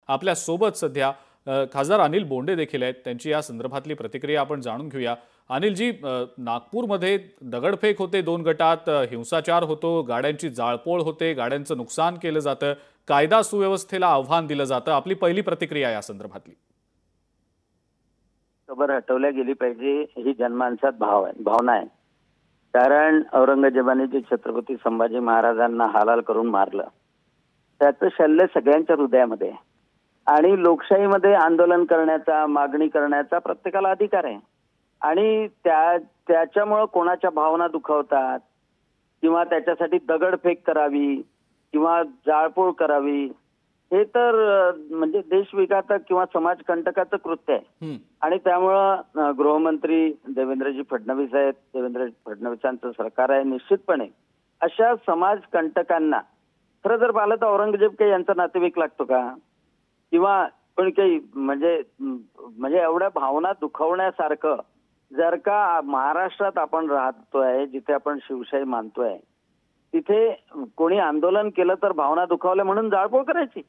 आपल्या सोबत सध्या खासदार अनिल बोंडे देखील आहेत। त्यांची या संदर्भातली प्रतिक्रिया आपण जाणून घेऊया। अनिलजी, नागपूरमध्ये दगडफेक होते, 2 गटात हिंसाचार होतो, गाड्यांची जाळपोळ होते, गाड्यांचं नुकसान केलं जातं, कायदा सुव्यवस्थेला आव्हान दिलं जातं। आपली पहिली प्रतिक्रिया या संदर्भातली। खबर हटवल्या गेली पाहिजे ही जनमानसात भावना आहे। कारण औरंगजेबाने जे छत्रपती संभाजी महाराजांना हालाल करून मारलं त्याचं शल्य सगळ्यांच्या हृदयामध्ये आहे। आणि लोकशाहीमध्ये आंदोलन करण्याचा, मागणी करण्याचा प्रत्येकाला अधिकार आहे। आणि त्याच्यामुळे कोणाच्या भावना दुखावतात किंवा त्याच्यासाठी दगडफेक करावी किंवा जाळपोळ करावी हे तर म्हणजे देशविघातक किंवा समाजकंटकाचं कृत्य आहे। आणि त्यामुळं गृहमंत्री देवेंद्रजी फडणवीस आहेत, देवेंद्र फडणवीसांचं सरकार आहे, निश्चितपणे अशा समाजकंटकांना खरं जर पाहिलं तर औरंगजेब काही यांचा नातेवाईक लागतो का किंवा पण काही म्हणजे एवढ्या भावना दुखवण्यासारखं जर का महाराष्ट्रात आपण राहतोय, जिथे आपण शिवशाही मानतोय, तिथे कोणी आंदोलन केलं तर भावना दुखावल्या म्हणून जाळपोळ करायची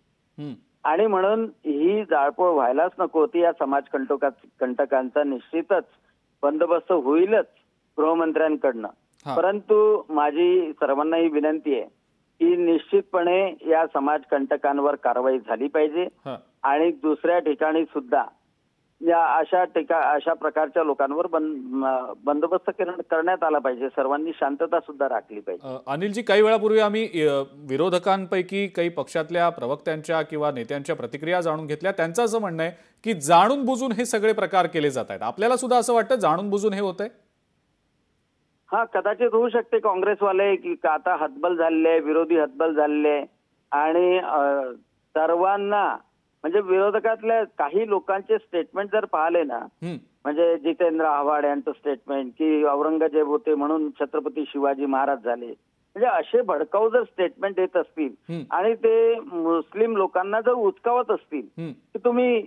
आणि म्हणून ही जाळपोळ व्हायलाच नको होती। या समाजकंटकांचा निश्चितच बंदोबस्त होईलच गृहमंत्र्यांकडनं। परंतु माझी सर्वांनाही विनंती आहे की निश्चितपणे या समाजकंटकांवर कारवाई झाली पाहिजे आणि दुसऱ्या ठिकाणी सुद्धा या अशा प्रकारच्या लोकांवर बंदोबस्त करण्यात आला पाहिजे। सर्वांनी शांतता सुद्धा राखली पाहिजे। अनिलजी, काही वेळापूर्वी आम्ही विरोधकांपैकी काही पक्षातल्या प्रवक्त्यांच्या किंवा नेत्यांच्या प्रतिक्रिया जाणून घेतल्या। त्यांचं असं म्हणणं आहे की जाणून बुजून हे सगळे प्रकार केले जात आहेत। आपल्याला सुद्धा असं वाटतं जाणून बुजून हे होतंय? हा, कदाचित होऊ शकते। काँग्रेसवाले की आता हतबल झालेले, विरोधी हतबल झालेले आणि सर्वांना म्हणजे विरोधकातल्या काही लोकांचे स्टेटमेंट जर पाहिले ना, म्हणजे जितेंद्र आव्हाड यांचं स्टेटमेंट की औरंगजेब होते म्हणून छत्रपती शिवाजी महाराज झाले, म्हणजे असे भडकाऊ जर स्टेटमेंट देत असतील आणि ते मुस्लिम लोकांना जर उचकावत असतील की तुम्ही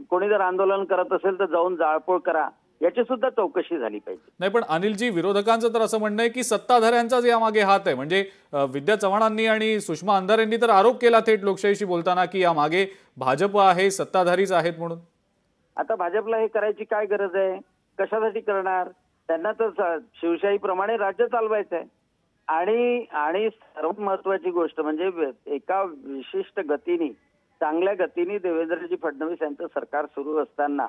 कोणी जर आंदोलन करत असेल तर जाऊन जाळपोळ करा, याची सुद्धा चौकशी झाली पाहिजे। नाही, पण अनिलजी, विरोधकांचं तर असं म्हणणं आहे की सत्ताधाऱ्यांचाच यामागे हात आहे। म्हणजे विद्या चव्हाणांनी आणि सुषमा अंधारेंनी तर आरोप केला थेट लोकशाहीशी बोलताना की यामागे भाजप आहे, सत्ताधारीच आहेत म्हणून। आता भाजपला हे करायची काय गरज आहे? कशासाठी करणार? त्यांना तर शिवशाहीप्रमाणे राज्य चालवायचं आहे। आणि सर्वात महत्वाची गोष्ट म्हणजे एका विशिष्ट गतीने, चांगल्या गतीने देवेंद्रजी फडणवीस यांचं सरकार सुरू असताना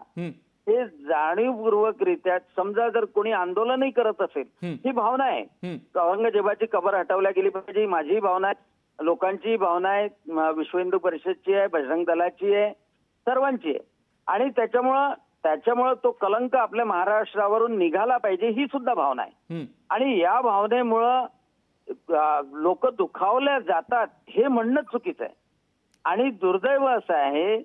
हे जाणीवपूर्वकरित्या समजा जर कोणी आंदोलनही करत असेल, ही भावना आहे औरंगजेबाची कबर हटवल्या गेली पाहिजे, माझी भावना आहे, लोकांची भावना आहे, विश्व हिंदू परिषदची आहे, बजरंग दलाची आहे, सर्वांची आहे। आणि त्याच्यामुळं तो कलंक आपल्या महाराष्ट्रावरून निघाला पाहिजे, ही सुद्धा भावना आहे। आणि या भावनेमुळं लोक दुखावल्या जातात हे म्हणणं चुकीचं आहे। आणि दुर्दैव असं आहे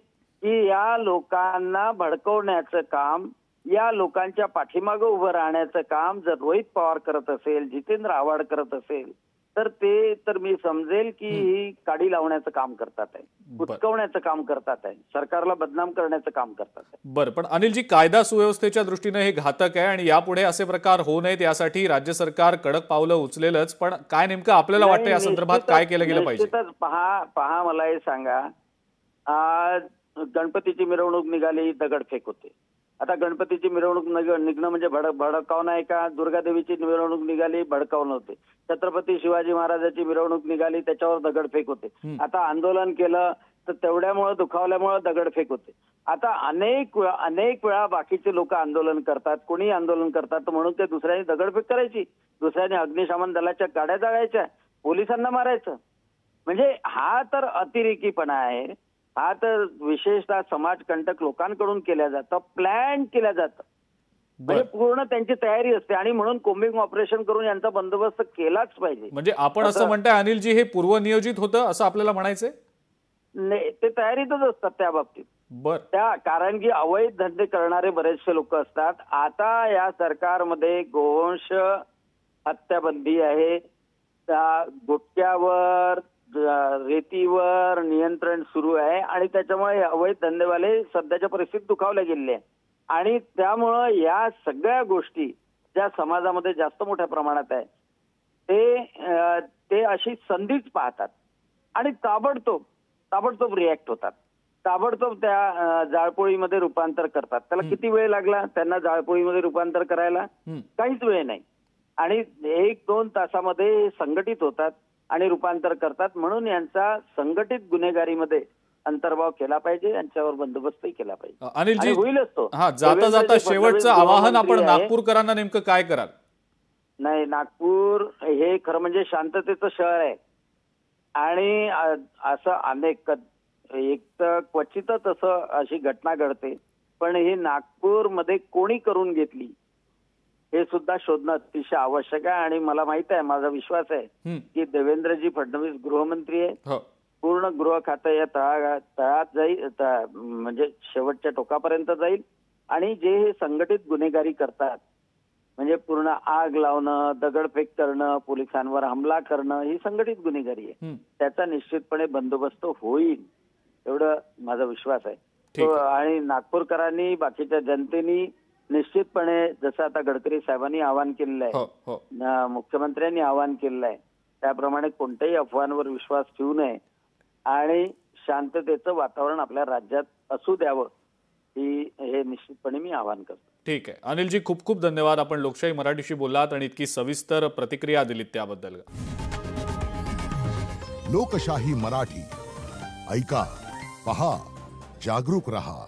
की या लोकांना भडकवण्याचं काम, या लोकांच्या पाठीमागे उभं राहण्याचं काम जर रोहित पवार करत असेल, जितेंद्र आव्हाड करत असेल तर मी समजेल की ही काडी लावण्याचं काम करतात आहे, उचकवण्याचं काम करतात आहे, सरकारला बदनाम करण्याचं काम करतात आहे। बरं, पण अनिलजी, कायदा सुव्यवस्थेच्या दृष्टीने हे घातक आहे आणि यापुढे असे प्रकार होऊ नयेत यासाठी राज्य सरकार कडक पावलं उचलेलच। पण काय नेमकं आपल्याला वाटतं या संदर्भात काय केलं गेलं पाहिजे? पहा मला हे सांगा, गणपतीची मिरवणूक निघाली, दगडफेक होते। आता गणपतीची मिरवणूक निघणं म्हणजे भडकावणं आहे का? दुर्गादेवीची मिरवणूक निघाली, भडकावणं होते। छत्रपती शिवाजी महाराजांची मिरवणूक निघाली, त्याच्यावर दगडफेक होते। आता आंदोलन केलं तर तेवढ्यामुळे दुखावल्यामुळे दगडफेक होते। आता अनेक वेळा बाकीचे लोक आंदोलन करतात, कोणी आंदोलन करतात म्हणून ते दुसऱ्यांनी दगडफेक करायची, दुसऱ्याने अग्निशमन दलाच्या गाड्या जाळायच्या, पोलिसांना मारायचं। म्हणजे हा तर अतिरेकीपणा आहे। हा तर विशेषतः समाजकंटक लोकांकडून केल्या जातं, प्लॅन केल्या जातं, म्हणजे पूर्ण त्यांची तयारी असते आणि म्हणून कोम्बिंग ऑपरेशन करून यांचा बंदोबस्त केलाच पाहिजे। म्हणजे आपण असं म्हणताय अनिलजी, हे पूर्वनियोजित होतं असं आपल्याला म्हणायचंय? नाही, ते तयारीतच असतात त्या बाबतीत। कारण की अवैध धंदे करणारे बरेचसे लोक असतात। आता या सरकारमध्ये गोवंश हत्याबंदी आहे, गुटख्यावर, रेतीवर नियंत्रण सुरू आहे आणि त्याच्यामुळे अवैध धंदेवाले सध्याच्या परिस्थितीत दुखावले गेलेले आहे। आणि त्यामुळं या सगळ्या गोष्टी ज्या समाजामध्ये जास्त मोठ्या प्रमाणात आहे ते अशी संधीच पाहतात आणि ताबडतोब रिॲक्ट होतात। ताबडतोब त्या जाळपोळीमध्ये रूपांतर करतात. त्याला किती वेळ लागला त्यांना जाळपोळीमध्ये रूपांतर करायला? काहीच वेळ नाही. आणि 1-2 तासामध्ये संघटित होतात आणि रूपांतर करतात. म्हणून यांचा संघटित गुन्हेगारीमध्ये अंतर्भाव केला पाहिजे, यांच्यावर बंदोबस्तही केला पाहिजे. अनिलजी, होईलच तो. हा, जाता जाता शेवटचं आवाहन आपण नागपूरकरांना नेमकं काय कराल? नाही, नागपूर हे खरं म्हणजे शांततेचं शहर आहे आणि असं अनेक एक तर क्वचितच असं अशी घटना घडते, पण ही नागपूरमध्ये कोणी करून घेतली हे सुद्धा शोधणं अतिशय आवश्यक आहे. आणि मला माहित आहे, माझा विश्वास आहे की देवेंद्रजी फडणवीस गृहमंत्री आहे, पूर्ण गृह खातं या तळात जाईल, म्हणजे शेवटच्या टोकापर्यंत जाईल. आणि जे हे संघटित गुन्हेगारी करतात, म्हणजे पूर्ण आग लावणं, दगडफेक करणं, पोलिसांवर हमला करणं, ही संघटित गुन्हेगारी आहे. त्याचा निश्चितपणे बंदोबस्त होईल एवढं माझा विश्वास आहे. आणि नागपूरकरांनी, बाकीच्या जनतेनी निश्चितपणे, जसं आता गडकरी साहेबांनी आवाहन केलेलं आहे, मुख्यमंत्र्यांनी आवाहन केलेलं आहे, त्याप्रमाणे कोणत्याही अफवांवर विश्वास ठेवू नये आणि शांततेचं वातावरण आपल्या राज्यात असू द्यावं, हे निश्चितपणे मी आवाहन करतो. ठीक आहे अनिलजी, खूप खूप धन्यवाद. आपण लोकशाही मराठीशी बोललात आणि इतकी सविस्तर प्रतिक्रिया दिलीत त्याबद्दल. लोकशाही मराठी ऐका, पहा, जागरूक रहा.